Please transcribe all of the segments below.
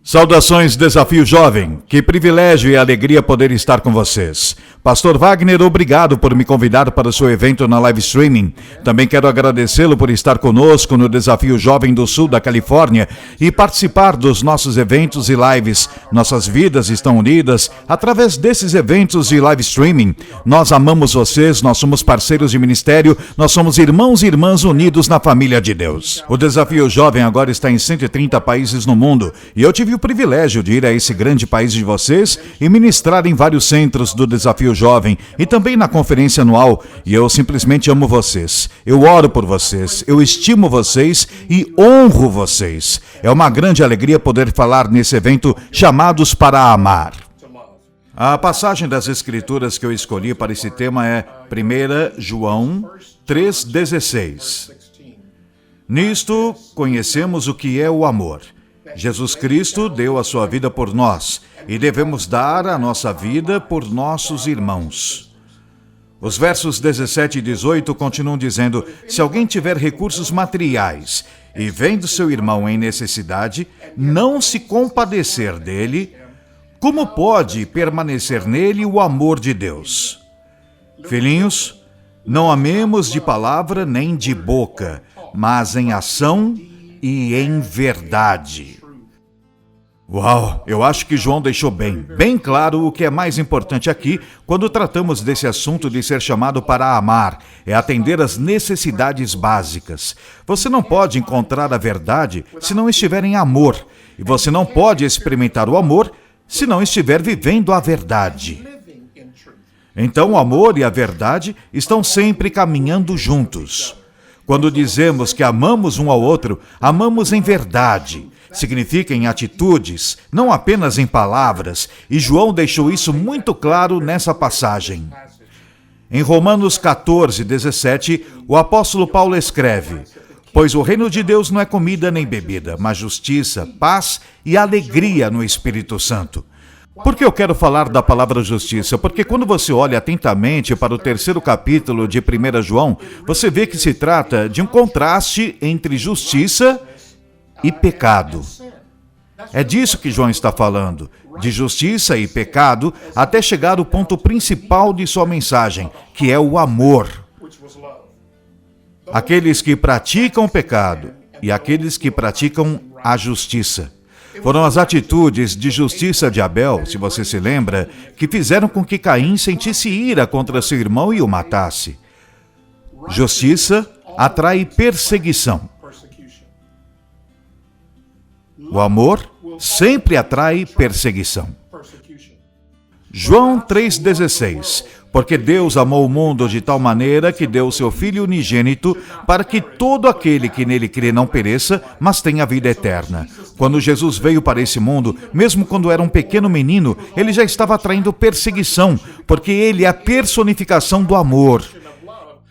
Saudações, Desafio Jovem. Que privilégio e alegria poder estar com vocês. Pastor Wagner, obrigado por me convidar para o seu evento na live streaming. Também quero agradecê-lo por estar conosco no Desafio Jovem do Sul da Califórnia e participar dos nossos eventos e lives. Nossas vidas estão unidas através desses eventos e live streaming. Nós amamos vocês, nós somos parceiros de ministério, nós somos irmãos e irmãs unidos na família de Deus. O Desafio Jovem agora está em 130 países no mundo e eu tive o privilégio de ir a esse grande país de vocês e ministrar em vários centros do Desafio Jovem e também na conferência anual. E eu simplesmente amo vocês. Eu oro por vocês, eu estimo vocês e honro vocês. É uma grande alegria poder falar nesse evento Chamados para Amar. A passagem das Escrituras que eu escolhi para esse tema é 1 João 3,16. Nisto conhecemos o que é o amor. Jesus Cristo deu a sua vida por nós e devemos dar a nossa vida por nossos irmãos. Os versos 17 e 18 continuam dizendo: se alguém tiver recursos materiais e vendo seu irmão em necessidade, não se compadecer dele, como pode permanecer nele o amor de Deus? Filhinhos, não amemos de palavra nem de boca, mas em ação e em verdade. Uau, eu acho que João deixou bem claro o que é mais importante aqui quando tratamos desse assunto de ser chamado para amar, é atender às necessidades básicas. Você não pode encontrar a verdade se não estiver em amor, e você não pode experimentar o amor se não estiver vivendo a verdade. Então o amor e a verdade estão sempre caminhando juntos. Quando dizemos que amamos um ao outro, amamos em verdade. Significa em atitudes, não apenas em palavras, e João deixou isso muito claro nessa passagem. Em Romanos 14:17, o apóstolo Paulo escreve: pois o reino de Deus não é comida nem bebida, mas justiça, paz e alegria no Espírito Santo. Por que eu quero falar da palavra justiça? Porque quando você olha atentamente para o 3º capítulo de 1 João, você vê que se trata de um contraste entre justiça e pecado. É disso que João está falando, de justiça e pecado, até chegar ao ponto principal de sua mensagem, que é o amor. Aqueles que praticam o pecado e aqueles que praticam a justiça. Foram as atitudes de justiça de Abel, se você se lembra, que fizeram com que Caim sentisse ira contra seu irmão e o matasse. Justiça atrai perseguição. O amor sempre atrai perseguição. João 3,16. Porque Deus amou o mundo de tal maneira que deu o seu Filho unigênito para que todo aquele que nele crê não pereça, mas tenha vida eterna. Quando Jesus veio para esse mundo, mesmo quando era um pequeno menino, ele já estava atraindo perseguição, porque ele é a personificação do amor.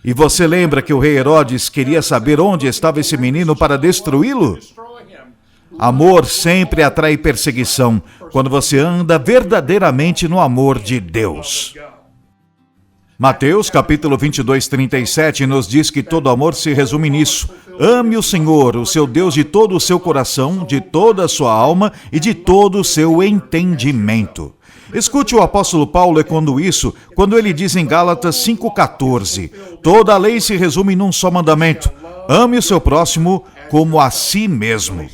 E você lembra que o rei Herodes queria saber onde estava esse menino para destruí-lo? Amor sempre atrai perseguição, quando você anda verdadeiramente no amor de Deus. Mateus capítulo 22:37 nos diz que todo amor se resume nisso: ame o Senhor, o seu Deus, de todo o seu coração, de toda a sua alma e de todo o seu entendimento. Escute o apóstolo Paulo ecoando isso quando ele diz em Gálatas 5,14: toda a lei se resume num só mandamento: ame o seu próximo como a si mesmo.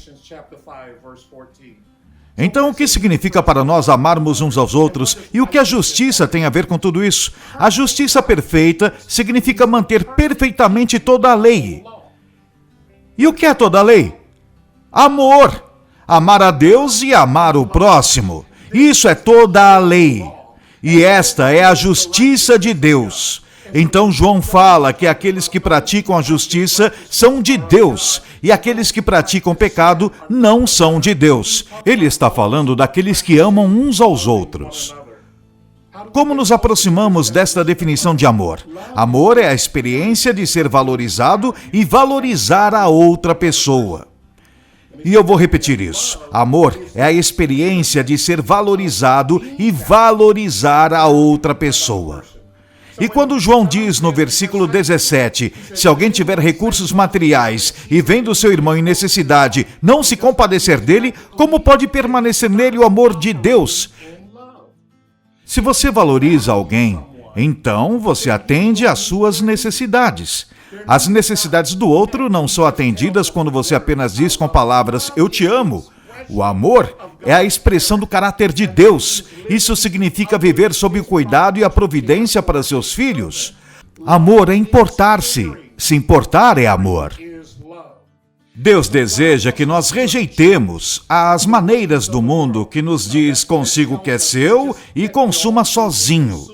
Então, o que significa para nós amarmos uns aos outros e o que a justiça tem a ver com tudo isso? A justiça perfeita significa manter perfeitamente toda a lei. E o que é toda a lei? Amor. Amar a Deus e amar o próximo. Isso é toda a lei. E esta é a justiça de Deus. Então João fala que aqueles que praticam a justiça são de Deus e aqueles que praticam pecado não são de Deus. Ele está falando daqueles que amam uns aos outros. Como nos aproximamos desta definição de amor? Amor é a experiência de ser valorizado e valorizar a outra pessoa. E eu vou repetir isso. Amor é a experiência de ser valorizado e valorizar a outra pessoa. E quando João diz no versículo 17, se alguém tiver recursos materiais e vendo seu irmão em necessidade, não se compadecer dele, como pode permanecer nele o amor de Deus? Se você valoriza alguém, então você atende às suas necessidades. As necessidades do outro não são atendidas quando você apenas diz com palavras, eu te amo. O amor é a expressão do caráter de Deus. Isso significa viver sob o cuidado e a providência para seus filhos. Amor é importar-se. Se importar é amor. Deus deseja que nós rejeitemos as maneiras do mundo que nos diz consiga o que é seu e consuma sozinho.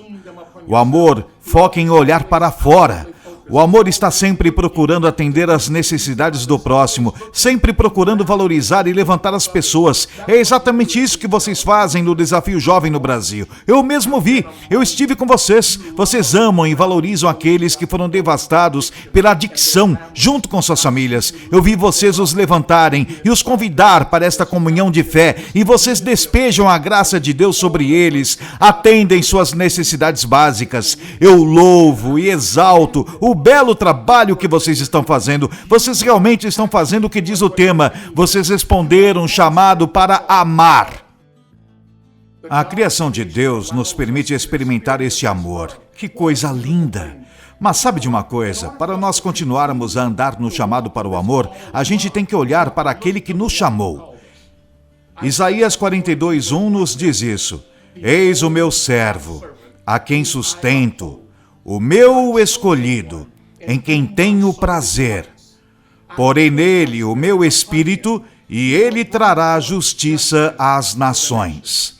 O amor foca em olhar para fora. O amor está sempre procurando atender às necessidades do próximo, sempre procurando valorizar e levantar as pessoas. É exatamente isso que vocês fazem no Desafio Jovem no Brasil. Eu mesmo vi, eu estive com vocês. Vocês amam e valorizam aqueles que foram devastados pela adicção, junto com suas famílias. Eu vi vocês os levantarem e os convidar para esta comunhão de fé, e vocês despejam a graça de Deus sobre eles, atendem suas necessidades básicas. Eu louvo e exalto o belo trabalho que vocês estão fazendo. Vocês realmente estão fazendo o que diz o tema. Vocês responderam um chamado para amar. A criação de Deus nos permite experimentar este amor. Que coisa linda! Mas sabe de uma coisa? Para nós continuarmos a andar no chamado para o amor, a gente tem que olhar para aquele que nos chamou. Isaías 42:1 nos diz isso. Eis o meu servo, a quem sustento, o meu escolhido, em quem tenho prazer. Porei nele o meu espírito, e ele trará justiça às nações.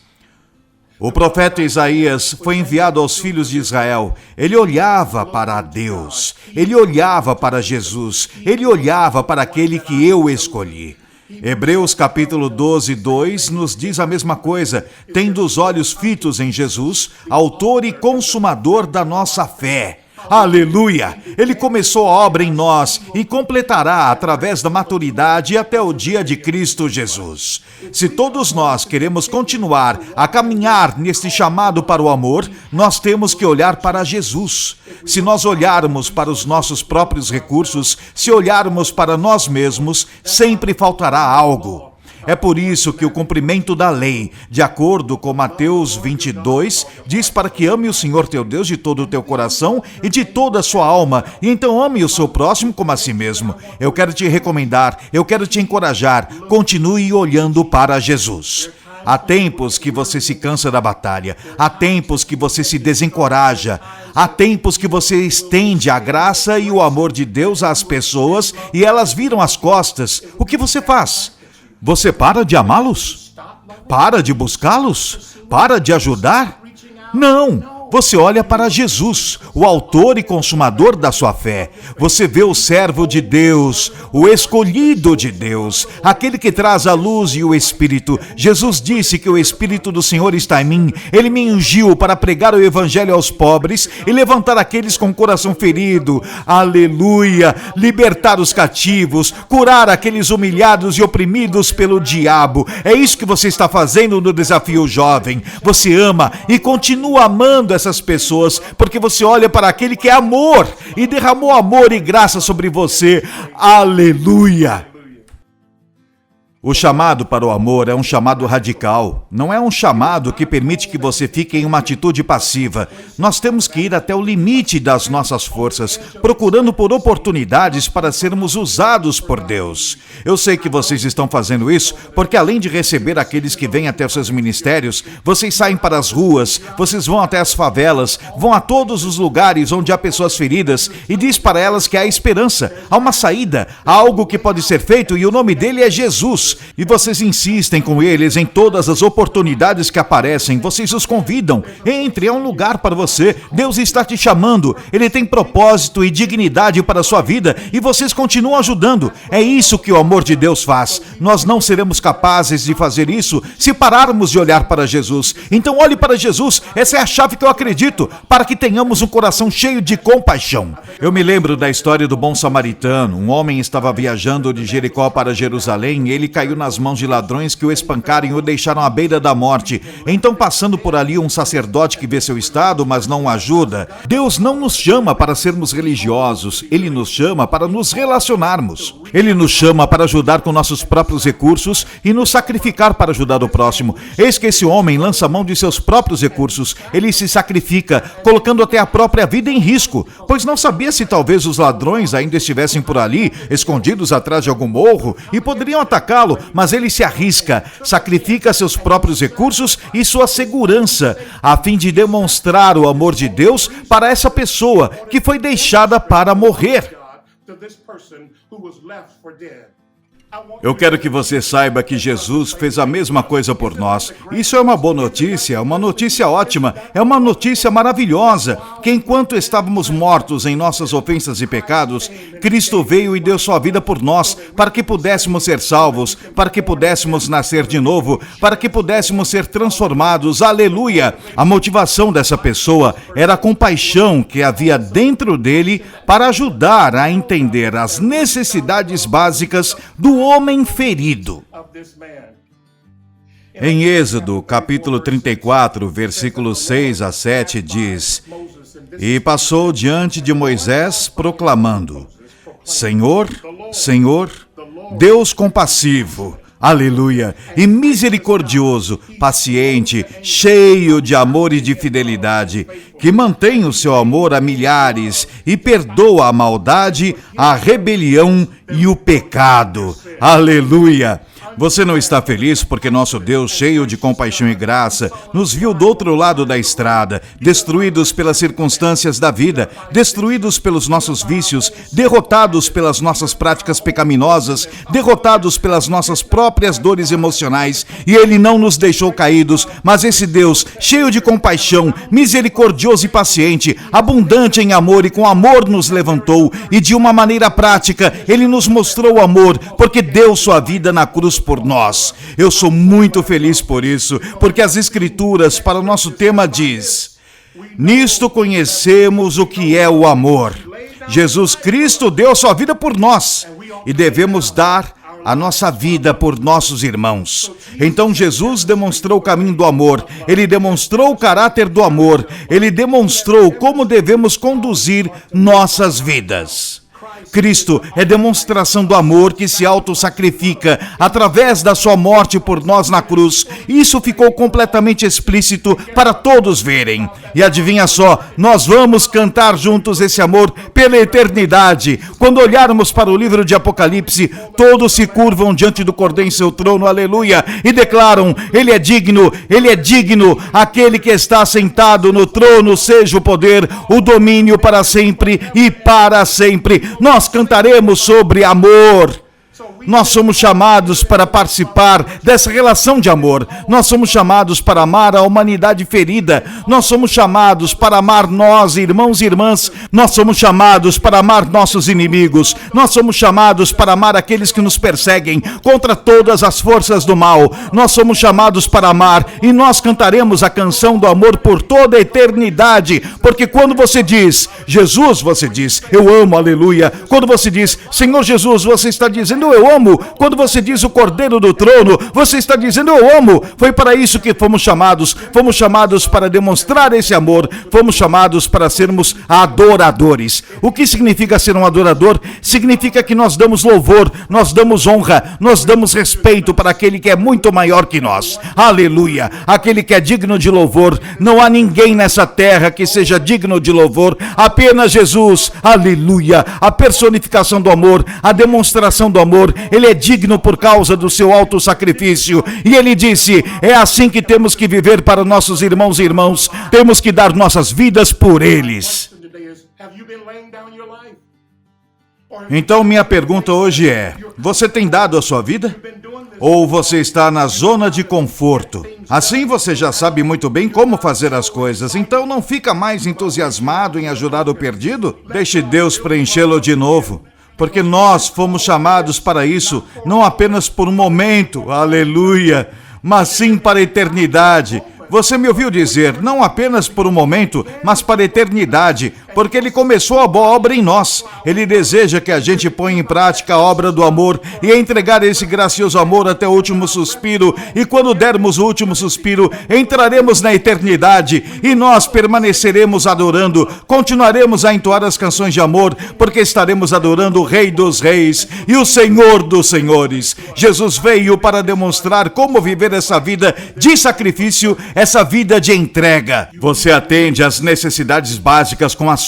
O profeta Isaías foi enviado aos filhos de Israel. Ele olhava para Deus, ele olhava para Jesus, ele olhava para aquele que eu escolhi. Hebreus capítulo 12:2 nos diz a mesma coisa, tendo os olhos fitos em Jesus, autor e consumador da nossa fé. Aleluia! Ele começou a obra em nós e completará através da maturidade até o dia de Cristo Jesus. Se todos nós queremos continuar a caminhar neste chamado para o amor, nós temos que olhar para Jesus. Se nós olharmos para os nossos próprios recursos, se olharmos para nós mesmos, sempre faltará algo. É por isso que o cumprimento da lei, de acordo com Mateus 22, diz para que ame o Senhor teu Deus de todo o teu coração e de toda a sua alma, e então ame o seu próximo como a si mesmo. Eu quero te recomendar, eu quero te encorajar, continue olhando para Jesus. Há tempos que você se cansa da batalha, há tempos que você se desencoraja, há tempos que você estende a graça e o amor de Deus às pessoas e elas viram as costas. O que você faz? Você para de amá-los? Para de buscá-los? Para de ajudar? Não! Você olha para Jesus, o autor e consumador da sua fé. Você vê o servo de Deus, o escolhido de Deus, aquele que traz a luz e o Espírito. Jesus disse que o Espírito do Senhor está em mim. Ele me ungiu para pregar o Evangelho aos pobres e levantar aqueles com o coração ferido. Aleluia! Libertar os cativos, curar aqueles humilhados e oprimidos pelo diabo. É isso que você está fazendo no Desafio Jovem. Você ama e continua amando essas pessoas, porque você olha para aquele que é amor e derramou amor e graça sobre você. Aleluia! O chamado para o amor é um chamado radical. Não é um chamado que permite que você fique em uma atitude passiva. Nós temos que ir até o limite das nossas forças, procurando por oportunidades para sermos usados por Deus. Eu sei que vocês estão fazendo isso porque, além de receber aqueles que vêm até os seus ministérios, vocês saem para as ruas, vocês vão até as favelas, vão a todos os lugares onde há pessoas feridas e diz para elas que há esperança, há uma saída, há algo que pode ser feito e o nome dele é Jesus. E vocês insistem com eles em todas as oportunidades que aparecem, vocês os convidam. Entre, é um lugar para você. Deus está te chamando. Ele tem propósito e dignidade para a sua vida e vocês continuam ajudando. É isso que o amor de Deus faz. Nós não seremos capazes de fazer isso se pararmos de olhar para Jesus. Então olhe para Jesus. Essa é a chave que eu acredito, para que tenhamos um coração cheio de compaixão. Eu me lembro da história do bom samaritano. Um homem estava viajando de Jericó para Jerusalém e ele caiu caiu nas mãos de ladrões que o espancaram e o deixaram à beira da morte. Então, passando por ali um sacerdote que vê seu estado, mas não o ajuda. Deus não nos chama para sermos religiosos, Ele nos chama para nos relacionarmos. Ele nos chama para ajudar com nossos próprios recursos e nos sacrificar para ajudar o próximo. Eis que esse homem lança mão de seus próprios recursos. Ele se sacrifica, colocando até a própria vida em risco, pois não sabia se talvez os ladrões ainda estivessem por ali, escondidos atrás de algum morro, e poderiam atacá-lo, mas ele se arrisca, sacrifica seus próprios recursos e sua segurança, a fim de demonstrar o amor de Deus para essa pessoa que foi deixada para morrer. Eu quero que você saiba que Jesus fez a mesma coisa por nós. Isso é uma boa notícia, uma notícia ótima, é uma notícia maravilhosa, que enquanto estávamos mortos em nossas ofensas e pecados, Cristo veio e deu sua vida por nós, para que pudéssemos ser salvos, para que pudéssemos nascer de novo, para que pudéssemos ser transformados. Aleluia! A motivação dessa pessoa era a compaixão que havia dentro dele para ajudar a entender as necessidades básicas do homem ferido. Em Êxodo, capítulo 34, versículos 6 a 7, diz: E passou diante de Moisés, proclamando: Senhor, Senhor, Deus compassivo, aleluia, e misericordioso, paciente, cheio de amor e de fidelidade, que mantém o seu amor a milhares e perdoa a maldade, a rebelião e o pecado. Aleluia! Você não está feliz porque nosso Deus, cheio de compaixão e graça, nos viu do outro lado da estrada, destruídos pelas circunstâncias da vida, destruídos pelos nossos vícios, derrotados pelas nossas práticas pecaminosas, derrotados pelas nossas próprias dores emocionais, e Ele não nos deixou caídos, mas esse Deus, cheio de compaixão, misericordioso e paciente, abundante em amor e com amor nos levantou, e de uma maneira prática, Ele nos mostrou o amor, porque deu sua vida na cruz por nós. Eu sou muito feliz por isso, porque as Escrituras para o nosso tema diz: nisto conhecemos o que é o amor. Jesus Cristo deu sua vida por nós e devemos dar a nossa vida por nossos irmãos. Então Jesus demonstrou o caminho do amor, Ele demonstrou o caráter do amor, Ele demonstrou como devemos conduzir nossas vidas. Cristo é demonstração do amor que se auto-sacrifica através da sua morte por nós na cruz. Isso ficou completamente explícito para todos verem. E adivinha só, nós vamos cantar juntos esse amor pela eternidade. Quando olharmos para o livro de Apocalipse, todos se curvam diante do Cordeiro em seu trono, aleluia, e declaram: Ele é digno, aquele que está sentado no trono, seja o poder, o domínio para sempre e para sempre. Nós cantaremos sobre amor. Nós somos chamados para participar dessa relação de amor. Nós somos chamados para amar a humanidade ferida. Nós somos chamados para amar nós, irmãos e irmãs. Nós somos chamados para amar nossos inimigos. Nós somos chamados para amar aqueles que nos perseguem contra todas as forças do mal. Nós somos chamados para amar e nós cantaremos a canção do amor por toda a eternidade. Porque quando você diz Jesus, você diz eu amo, aleluia. Quando você diz Senhor Jesus, você está dizendo eu amo. Quando você diz o Cordeiro do trono, você está dizendo eu amo. Foi para isso que fomos chamados para demonstrar esse amor, fomos chamados para sermos adoradores. O que significa ser um adorador? Significa que nós damos louvor, nós damos honra, nós damos respeito para aquele que é muito maior que nós, aleluia, aquele que é digno de louvor. Não há ninguém nessa terra que seja digno de louvor, apenas Jesus, aleluia, a personificação do amor, a demonstração do amor. Ele é digno por causa do seu auto-sacrifício. E ele disse, é assim que temos que viver para nossos irmãos e irmãos. Temos que dar nossas vidas por eles. Então minha pergunta hoje é, você tem dado a sua vida? Ou você está na zona de conforto? Assim você já sabe muito bem como fazer as coisas, então não fica mais entusiasmado em ajudar o perdido? Deixe Deus preenchê-lo de novo. Porque nós fomos chamados para isso, não apenas por um momento, aleluia, mas sim para a eternidade. Você me ouviu dizer, não apenas por um momento, mas para a eternidade, porque Ele começou a boa obra em nós. Ele deseja que a gente ponha em prática a obra do amor e entregar esse gracioso amor até o último suspiro. E quando dermos o último suspiro, entraremos na eternidade e nós permaneceremos adorando, continuaremos a entoar as canções de amor, porque estaremos adorando o Rei dos Reis e o Senhor dos Senhores. Jesus veio para demonstrar como viver essa vida de sacrifício, essa vida de entrega. Você atende às necessidades básicas com ações.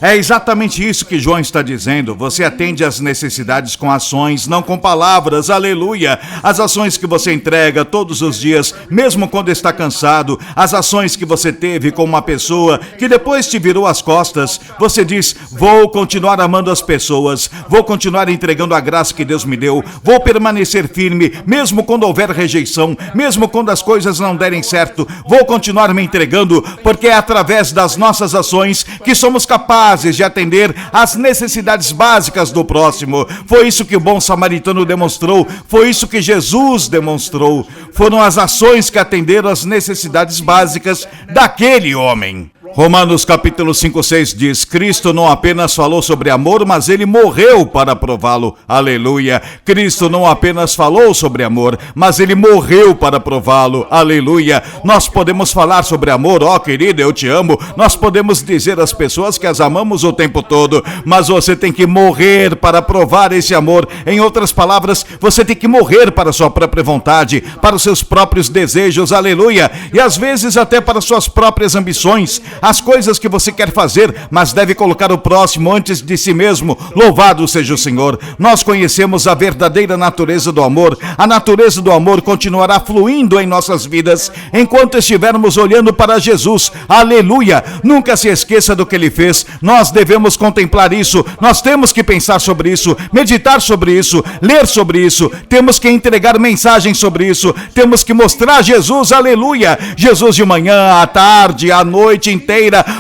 É exatamente isso que João está dizendo. Você atende às necessidades com ações, não com palavras. Aleluia! As ações que você entrega todos os dias, mesmo quando está cansado, as ações que você teve com uma pessoa que depois te virou as costas, você diz: vou continuar amando as pessoas, vou continuar entregando a graça que Deus me deu, vou permanecer firme, mesmo quando houver rejeição, mesmo quando as coisas não derem certo, vou continuar me entregando, porque é através das nossas ações que somos capazes de atender às necessidades básicas do próximo. Foi isso que o bom samaritano demonstrou, foi isso que Jesus demonstrou. Foram as ações que atenderam às necessidades básicas daquele homem. Romanos capítulo 5:6 diz: Cristo não apenas falou sobre amor, mas Ele morreu para prová-lo. Aleluia! Cristo não apenas falou sobre amor, mas Ele morreu para prová-lo. Aleluia! Nós podemos falar sobre amor, querida, eu te amo. Nós podemos dizer às pessoas que as amamos o tempo todo, mas você tem que morrer para provar esse amor. Em outras palavras, você tem que morrer para a sua própria vontade, para os seus próprios desejos. Aleluia! E às vezes até para suas próprias ambições, as coisas que você quer fazer, mas deve colocar o próximo antes de si mesmo. Louvado seja o Senhor. Nós conhecemos a verdadeira natureza do amor. A natureza do amor continuará fluindo em nossas vidas enquanto estivermos olhando para Jesus. Aleluia! Nunca se esqueça do que Ele fez. Nós devemos contemplar isso. Nós temos que pensar sobre isso, meditar sobre isso, ler sobre isso. Temos que entregar mensagens sobre isso. Temos que mostrar Jesus. Aleluia! Jesus de manhã, à tarde, à noite inteira,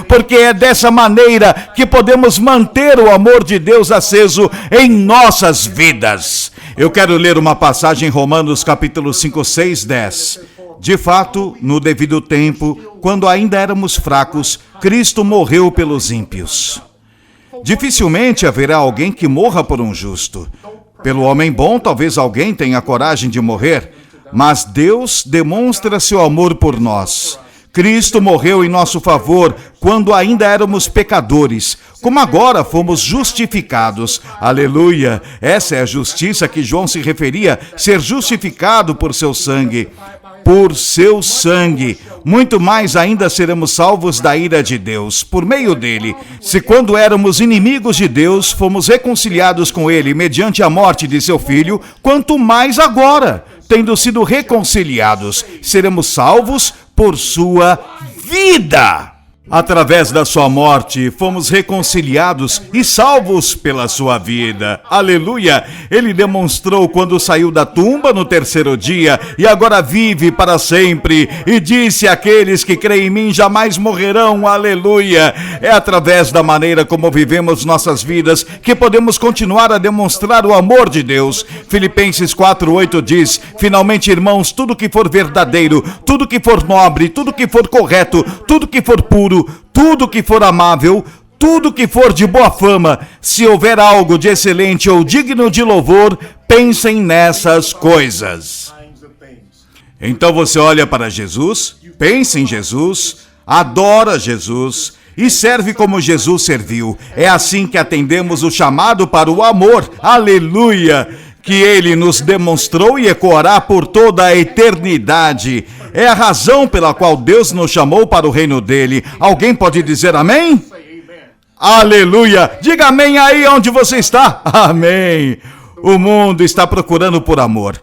porque é dessa maneira que podemos manter o amor de Deus aceso em nossas vidas. Eu quero ler uma passagem em Romanos capítulo 5, 6, 10. De fato, no devido tempo, quando ainda éramos fracos, Cristo morreu pelos ímpios. Dificilmente haverá alguém que morra por um justo. Pelo homem bom, talvez alguém tenha coragem de morrer, mas Deus demonstra seu amor por nós. Cristo morreu em nosso favor quando ainda éramos pecadores, como agora fomos justificados. Aleluia! Essa é a justiça que João se referia, ser justificado por seu sangue. Por seu sangue, muito mais ainda seremos salvos da ira de Deus, por meio dele. Se quando éramos inimigos de Deus, fomos reconciliados com ele mediante a morte de seu filho, quanto mais agora, tendo sido reconciliados, seremos salvos por sua vida. Através da sua morte, fomos reconciliados e salvos pela sua vida. Aleluia! Ele demonstrou quando saiu da tumba no terceiro dia e agora vive para sempre. E disse: aqueles que creem em mim jamais morrerão. Aleluia! É através da maneira como vivemos nossas vidas que podemos continuar a demonstrar o amor de Deus. Filipenses 4:8 diz: finalmente, irmãos, tudo que for verdadeiro, tudo que for nobre, tudo que for correto, tudo que for puro, tudo que for amável, tudo que for de boa fama, se houver algo de excelente ou digno de louvor, pensem nessas coisas. Então você olha para Jesus, pensa em Jesus, adora Jesus e serve como Jesus serviu. É assim que atendemos o chamado para o amor. Aleluia! Que Ele nos demonstrou e ecoará por toda a eternidade. É a razão pela qual Deus nos chamou para o reino dele. Alguém pode dizer amém? Aleluia! Diga amém aí onde você está. Amém! O mundo está procurando por amor.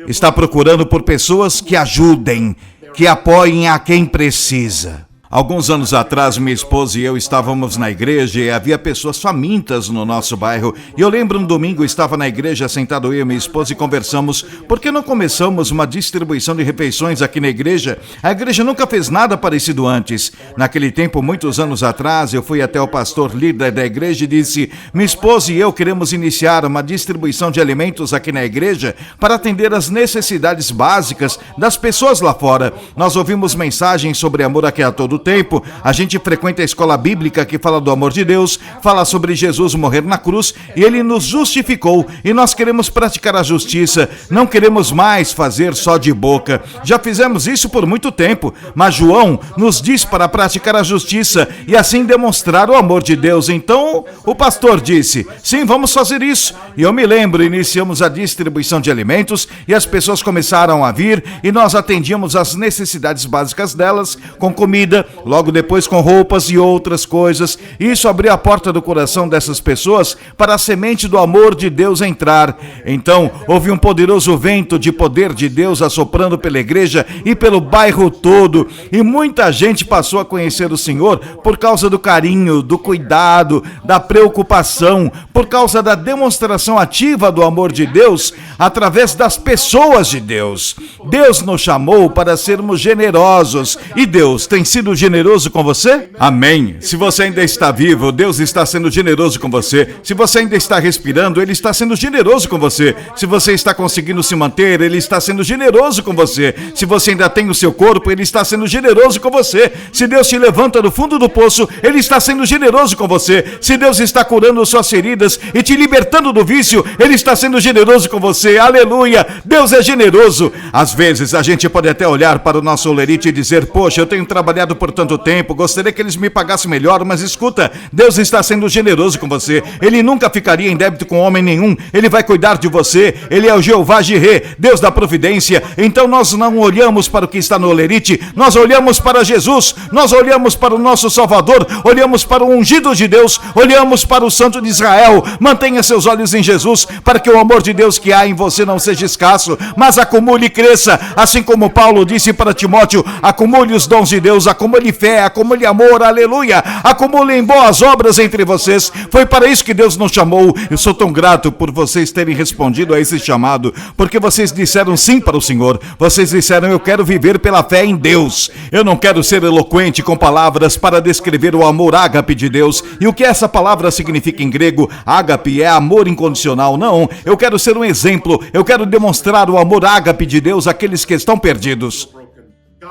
Está procurando por pessoas que ajudem, que apoiem a quem precisa. Alguns anos atrás, minha esposa e eu estávamos na igreja e havia pessoas famintas no nosso bairro. E eu lembro, um domingo, eu estava na igreja, sentado eu e minha esposa, e conversamos. Por que não começamos uma distribuição de refeições aqui na igreja? A igreja nunca fez nada parecido antes. Naquele tempo, muitos anos atrás, eu fui até o pastor líder da igreja e disse: minha esposa e eu queremos iniciar uma distribuição de alimentos aqui na igreja para atender às necessidades básicas das pessoas lá fora. Nós ouvimos mensagens sobre amor aqui a todo tempo a gente frequenta a escola bíblica que fala do amor de Deus, fala sobre Jesus morrer na cruz e ele nos justificou e nós queremos praticar a justiça, não queremos mais fazer só de boca. Já fizemos isso por muito tempo, mas João nos diz para praticar a justiça e assim demonstrar o amor de Deus. Então o pastor disse, sim, vamos fazer isso. E eu me lembro, iniciamos a distribuição de alimentos e as pessoas começaram a vir e nós atendíamos as necessidades básicas delas com comida, logo depois com roupas e outras coisas. Isso abriu a porta do coração dessas pessoas para a semente do amor de Deus entrar. Então houve um poderoso vento de poder de Deus assoprando pela igreja e pelo bairro todo, e muita gente passou a conhecer o Senhor por causa do carinho, do cuidado, da preocupação, por causa da demonstração ativa do amor de Deus através das pessoas de Deus. Deus nos chamou para sermos generosos e Deus tem sido generoso com você? Amém. Se você ainda está vivo, Deus está sendo generoso com você. Se você ainda está respirando, Ele está sendo generoso com você. Se você está conseguindo se manter, Ele está sendo generoso com você. Se você ainda tem o seu corpo, Ele está sendo generoso com você. Se Deus te levanta do fundo do poço, Ele está sendo generoso com você. Se Deus está curando suas feridas e te libertando do vício, Ele está sendo generoso com você. Aleluia! Deus é generoso. Às vezes a gente pode até olhar para o nosso olerite e dizer, poxa, eu tenho trabalhado por tanto tempo, gostaria que eles me pagassem melhor, mas escuta, Deus está sendo generoso com você. Ele nunca ficaria em débito com homem nenhum. Ele vai cuidar de você. Ele é o Jeová Jirê, Deus da providência. Então nós não olhamos para o que está no olerite, nós olhamos para Jesus, nós olhamos para o nosso Salvador, olhamos para o ungido de Deus, olhamos para o Santo de Israel. Mantenha seus olhos em Jesus, para que o amor de Deus que há em você não seja escasso, mas acumule e cresça, assim como Paulo disse para Timóteo, acumule os dons de Deus, acumule fé, acumule amor, aleluia, acumulem boas obras entre vocês. Foi para isso que Deus nos chamou. Eu sou tão grato por vocês terem respondido a esse chamado, porque vocês disseram sim para o Senhor, vocês disseram, eu quero viver pela fé em Deus. Eu não quero ser eloquente com palavras para descrever o amor ágape de Deus, e o que essa palavra significa em grego. Ágape é amor incondicional. Não, eu quero ser um exemplo, eu quero demonstrar o amor ágape de Deus àqueles que estão perdidos.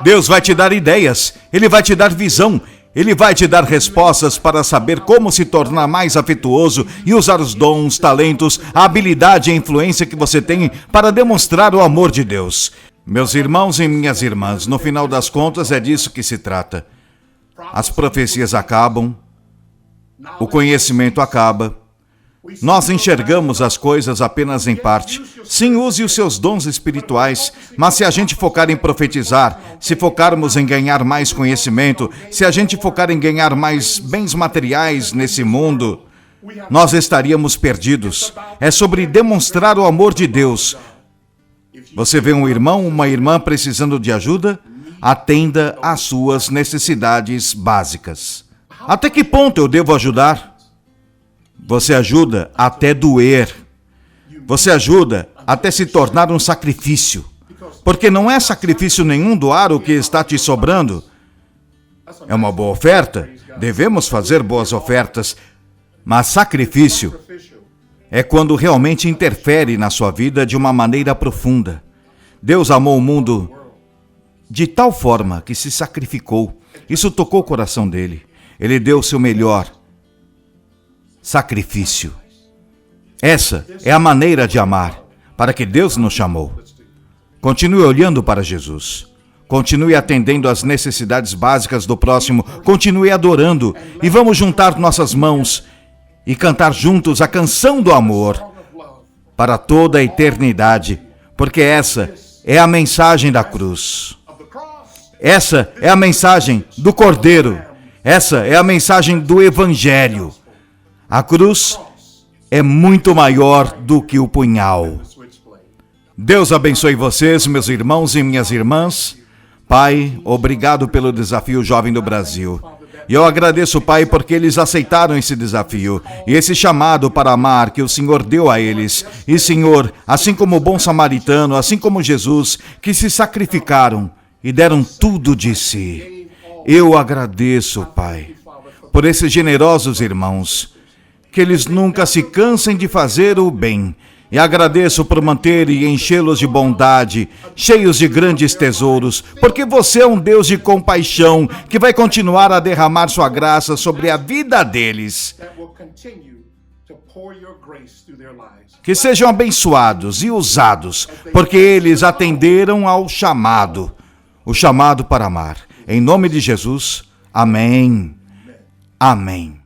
Deus vai te dar ideias, Ele vai te dar visão, Ele vai te dar respostas para saber como se tornar mais afetuoso e usar os dons, talentos, a habilidade e a influência que você tem para demonstrar o amor de Deus. Meus irmãos e minhas irmãs, no final das contas é disso que se trata. As profecias acabam, o conhecimento acaba, nós enxergamos as coisas apenas em parte. Sim, use os seus dons espirituais, mas se a gente focar em profetizar, se focarmos em ganhar mais conhecimento, se a gente focar em ganhar mais bens materiais nesse mundo, nós estaríamos perdidos. É sobre demonstrar o amor de Deus. Você vê um irmão, uma irmã precisando de ajuda? Atenda às suas necessidades básicas. Até que ponto eu devo ajudar? Você ajuda até doer. Você ajuda até se tornar um sacrifício. Porque não é sacrifício nenhum doar o que está te sobrando. É uma boa oferta. Devemos fazer boas ofertas. Mas sacrifício é quando realmente interfere na sua vida de uma maneira profunda. Deus amou o mundo de tal forma que se sacrificou. Isso tocou o coração dele. Ele deu o seu melhor. Sacrifício. Essa é a maneira de amar, para que Deus nos chamou. Continue olhando para Jesus. Continue atendendo às necessidades básicas do próximo. Continue adorando. E vamos juntar nossas mãos e cantar juntos a canção do amor para toda a eternidade, porque essa é a mensagem da cruz. Essa é a mensagem do Cordeiro. Essa é a mensagem do Evangelho. A cruz é muito maior do que o punhal. Deus abençoe vocês, meus irmãos e minhas irmãs. Pai, obrigado pelo desafio Jovem do Brasil. E eu agradeço, Pai, porque eles aceitaram esse desafio e esse chamado para amar que o Senhor deu a eles. E, Senhor, assim como o bom samaritano, assim como Jesus, que se sacrificaram e deram tudo de si. Eu agradeço, Pai, por esses generosos irmãos, que eles nunca se cansem de fazer o bem E agradeço por manter e enchê-los de bondade, cheios de grandes tesouros, porque você é um Deus de compaixão que vai continuar a derramar sua graça sobre a vida deles. Que sejam abençoados e usados, porque eles atenderam ao chamado, o chamado para amar. Em nome de Jesus, amém. Amém.